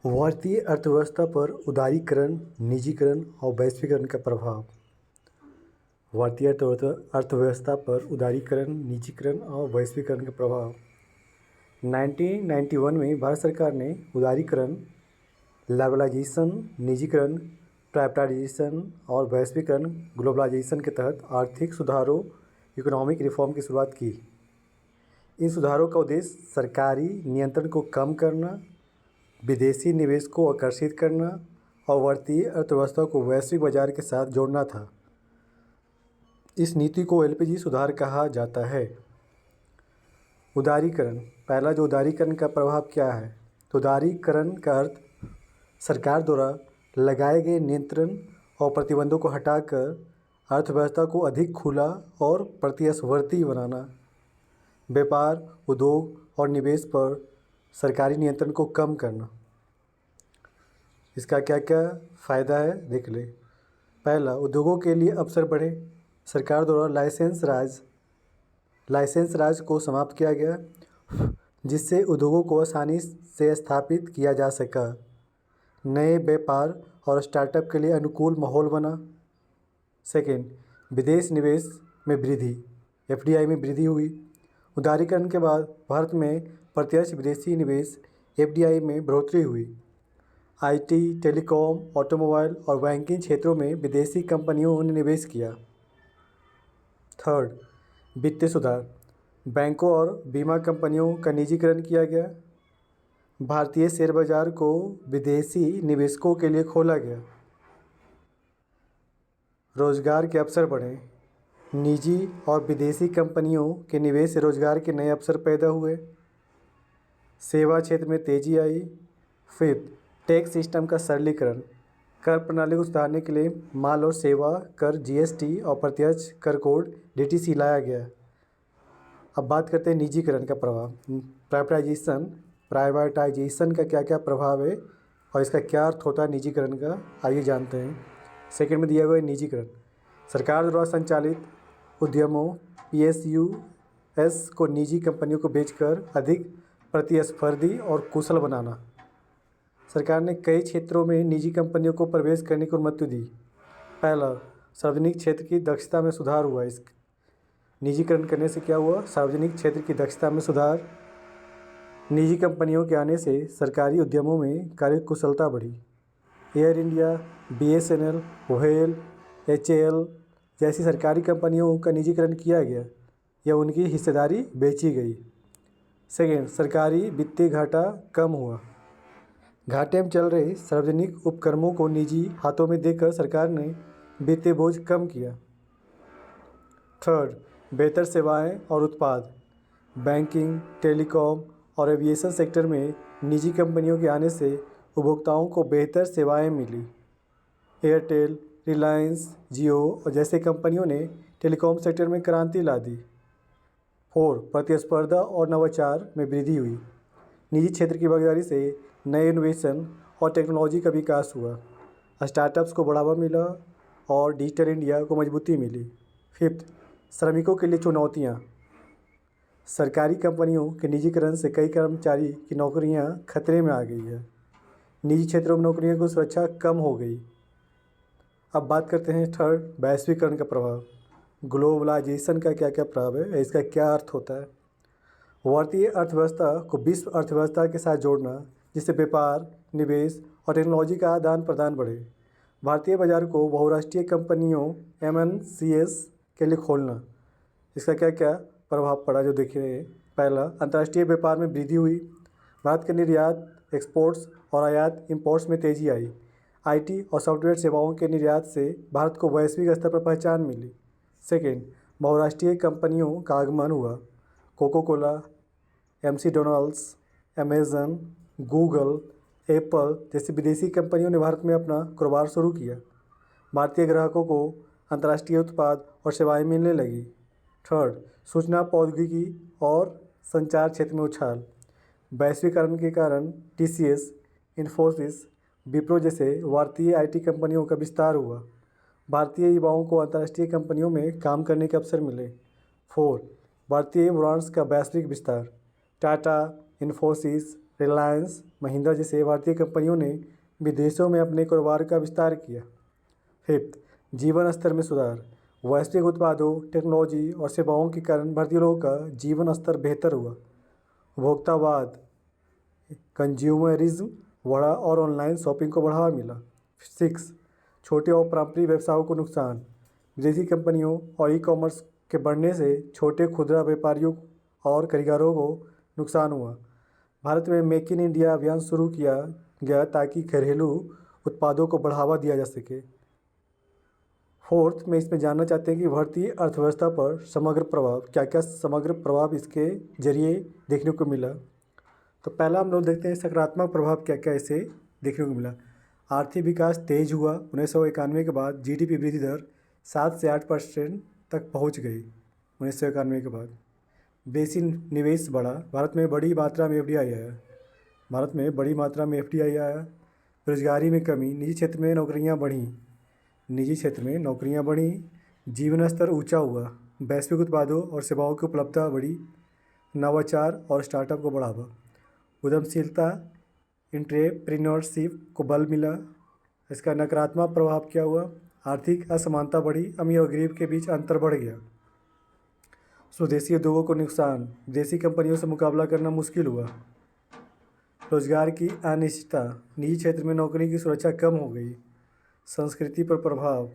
भारतीय अर्थव्यवस्था पर उदारीकरण, निजीकरण और वैश्वीकरण का प्रभाव। भारतीय अर्थव्यवस्था पर उदारीकरण, निजीकरण और वैश्वीकरण का प्रभाव। 1991 में भारत सरकार ने उदारीकरण, लिबरलाइजेशन, निजीकरण, प्राइवेटाइजेशन और वैश्वीकरण ग्लोबलाइजेशन के तहत आर्थिक सुधारों इकोनॉमिक रिफॉर्म की शुरुआत की। इन सुधारों का उद्देश्य सरकारी नियंत्रण को कम करना, विदेशी निवेश को आकर्षित करना और भारतीय अर्थव्यवस्था को वैश्विक बाजार के साथ जोड़ना था। इस नीति को एलपीजी सुधार कहा जाता है। उदारीकरण। पहला जो उदारीकरण का प्रभाव क्या है, तो उदारीकरण का अर्थ सरकार द्वारा लगाए गए नियंत्रण और प्रतिबंधों को हटाकर अर्थव्यवस्था को अधिक खुला और प्रतिस्पर्धी बनाना। व्यापार, उद्योग और निवेश पर सरकारी नियंत्रण को कम करना। इसका क्या क्या फ़ायदा है देख ले। पहला, उद्योगों के लिए अवसर बढ़े। सरकार द्वारा लाइसेंस राज को समाप्त किया गया, जिससे उद्योगों को आसानी से स्थापित किया जा सका। नए व्यापार और स्टार्टअप के लिए अनुकूल माहौल बना। सेकेंड, विदेश निवेश में वृद्धि, एफडीआई में वृद्धि हुई। उदारीकरण के बाद भारत में प्रत्यक्ष विदेशी निवेश एफडीआई में बढ़ोतरी हुई। आईटी, टेलीकॉम, ऑटोमोबाइल और बैंकिंग क्षेत्रों में विदेशी कंपनियों ने निवेश किया। थर्ड, वित्तीय सुधार। बैंकों और बीमा कंपनियों का निजीकरण किया गया। भारतीय शेयर बाजार को विदेशी निवेशकों के लिए खोला गया। रोजगार के अवसर बढ़े। निजी और विदेशी कंपनियों के निवेश से रोजगार के नए अवसर पैदा हुए। सेवा क्षेत्र में तेजी आई। फिफ्थ, टैक्स सिस्टम का सरलीकरण। कर प्रणाली को सुधारने के लिए माल और सेवा कर जीएसटी और प्रत्यक्ष कर कोड डीटीसी लाया गया। अब बात करते हैं निजीकरण का प्रभाव। प्राइवेटाइजेशन का क्या क्या प्रभाव है और इसका क्या अर्थ होता है निजीकरण का, आइए जानते हैं। सेकंड में दिया हुआ है निजीकरण। सरकार द्वारा संचालित उद्यमों पीएसयूएस को निजी कंपनियों को बेचकर अधिक प्रतिस्पर्धी और कुशल बनाना। सरकार ने कई क्षेत्रों में निजी कंपनियों को प्रवेश करने की अनुमति दी। पहला, सार्वजनिक क्षेत्र की दक्षता में सुधार हुआ। इस निजीकरण करने से क्या हुआ, सार्वजनिक क्षेत्र की दक्षता में सुधार। निजी कंपनियों के आने से सरकारी उद्यमों में कार्यकुशलता बढ़ी। Air India, BSNL, whale, HAL जैसी सरकारी कंपनियों का निजीकरण किया गया या उनकी हिस्सेदारी बेची गई। सेकेंड, सरकारी वित्तीय घाटा कम हुआ। घाटे में चल रहे सार्वजनिक उपक्रमों को निजी हाथों में देकर सरकार ने वित्तीय बोझ कम किया। थर्ड, बेहतर सेवाएं और उत्पाद। बैंकिंग, टेलीकॉम और एविएशन सेक्टर में निजी कंपनियों के आने से उपभोक्ताओं को बेहतर सेवाएं मिली। एयरटेल, रिलायंस, जियो और जैसे कंपनियों ने टेलीकॉम सेक्टर में क्रांति ला दी। फोर, प्रतिस्पर्धा और नवाचार में वृद्धि हुई। निजी क्षेत्र की भागीदारी से नए इनोवेशन और टेक्नोलॉजी का विकास हुआ। स्टार्टअप्स को बढ़ावा मिला और डिजिटल इंडिया को मजबूती मिली। फिफ्थ, श्रमिकों के लिए चुनौतियाँ। सरकारी कंपनियों के निजीकरण से कई कर्मचारी की नौकरियां खतरे में आ गई है। निजी क्षेत्रों में नौकरियों की सुरक्षा कम हो गई। अब बात करते हैं थर्ड, वैश्वीकरण का प्रभाव। ग्लोबलाइजेशन का क्या क्या प्रभाव है, इसका क्या अर्थ होता है। भारतीय अर्थव्यवस्था को विश्व अर्थव्यवस्था के साथ जोड़ना, जिससे व्यापार, निवेश और टेक्नोलॉजी का आदान प्रदान बढ़े। भारतीय बाजार को बहुराष्ट्रीय कंपनियों एमएनसीएस के लिए खोलना। इसका क्या क्या प्रभाव पड़ा जो देख रहे हैं। पहला, अंतर्राष्ट्रीय व्यापार में वृद्धि हुई। भारत के निर्यात, एक्सपोर्ट्स और आयात इंपोर्ट्स में तेजी आई। आईटी और सॉफ्टवेयर सेवाओं के निर्यात से भारत को वैश्विक स्तर पर पहचान मिली। सेकेंड, बहुराष्ट्रीय कंपनियों का आगमन हुआ। Coca Cola, McDonald's, Amazon, Google, Apple जैसी विदेशी कंपनियों ने भारत में अपना कारोबार शुरू किया। भारतीय ग्राहकों को अंतर्राष्ट्रीय उत्पाद और सेवाएं मिलने लगी। थर्ड, सूचना प्रौद्योगिकी और संचार क्षेत्र में उछाल। वैश्वीकरण के कारण टीसीएस, इन्फोसिस, विप्रो जैसे भारतीय आईटी कंपनियों का विस्तार हुआ। भारतीय युवाओं को अंतर्राष्ट्रीय कंपनियों में काम करने के अवसर मिले। फोर, भारतीय ब्रांड्स का वैश्विक विस्तार। टाटा, इन्फोसिस, रिलायंस, महिंद्रा जैसे भारतीय कंपनियों ने विदेशों में अपने कारोबार का विस्तार किया। फिफ्थ, जीवन स्तर में सुधार। वैश्विक उत्पादों, टेक्नोलॉजी और सेवाओं के कारण भारतीय लोगों का जीवन स्तर बेहतर हुआ। उपभोक्तावाद, कंज्यूमरिज्म बढ़ा और ऑनलाइन शॉपिंग को बढ़ावा मिला। सिक्स, छोटे और पारंपरिक व्यवसायों को नुकसान। विदेशी कंपनियों और ई कॉमर्स के बढ़ने से छोटे खुदरा व्यापारियों और कारीगरों को नुकसान हुआ। भारत में मेक इन इंडिया अभियान शुरू किया गया ताकि घरेलू उत्पादों को बढ़ावा दिया जा सके। फोर्थ, में इसमें जानना चाहते हैं कि भारतीय अर्थव्यवस्था पर समग्र प्रभाव, क्या क्या समग्र प्रभाव इसके जरिए देखने को मिला। तो पहला हम लोग देखते हैं सकारात्मक प्रभाव क्या क्या इसे देखने को मिला। आर्थिक विकास तेज हुआ। 1991 के बाद जीडीपी वृद्धि दर 7 से 8% तक पहुंच गई। 1991 के बाद बेसी निवेश बढ़ा। भारत में बड़ी मात्रा में एफडीआई आया। बेरोजगारी में कमी। निजी क्षेत्र में नौकरियां बढ़ी। जीवन स्तर ऊंचा हुआ। वैश्विक उत्पादों और सेवाओं की उपलब्धता बढ़ी। नवाचार और स्टार्टअप को बढ़ावा। उद्यमशीलता, एंटरप्रेन्योरशिप को बल मिला। इसका नकारात्मक प्रभाव क्या हुआ। आर्थिक असमानता बढ़ी। अमीर और गरीब के बीच अंतर बढ़ गया। स्वदेशी उद्योगों को नुकसान। विदेशी कंपनियों से मुकाबला करना मुश्किल हुआ। रोजगार की अनिश्चितता। निजी क्षेत्र में नौकरी की सुरक्षा कम हो गई। संस्कृति पर प्रभाव।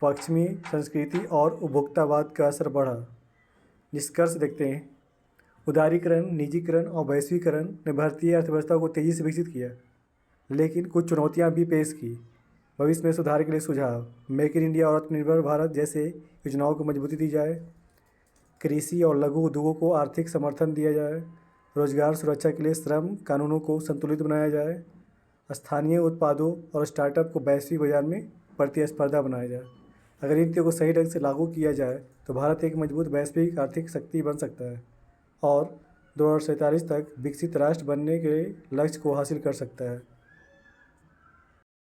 पश्चिमी संस्कृति और उपभोक्तावाद का असर बढ़ा। निष्कर्ष देखते हैं। उदारीकरण, निजीकरण और वैश्वीकरण ने भारतीय अर्थव्यवस्था को तेज़ी से विकसित किया, लेकिन कुछ चुनौतियां भी पेश की। भविष्य में सुधार के लिए सुझाव। मेक इन इंडिया और आत्मनिर्भर भारत जैसे योजनाओं को मजबूती दी जाए। कृषि और लघु उद्योगों को आर्थिक समर्थन दिया जाए। रोजगार सुरक्षा के लिए श्रम कानूनों को संतुलित बनाया जाए। स्थानीय उत्पादों और स्टार्टअप को वैश्विक बाजार में प्रतिस्पर्धा बनाया जाए। अगर इन नीतियों को सही ढंग से लागू किया जाए तो भारत एक मजबूत वैश्विक आर्थिक शक्ति बन सकता है और 2047 तक विकसित राष्ट्र बनने के लक्ष्य को हासिल कर सकता है।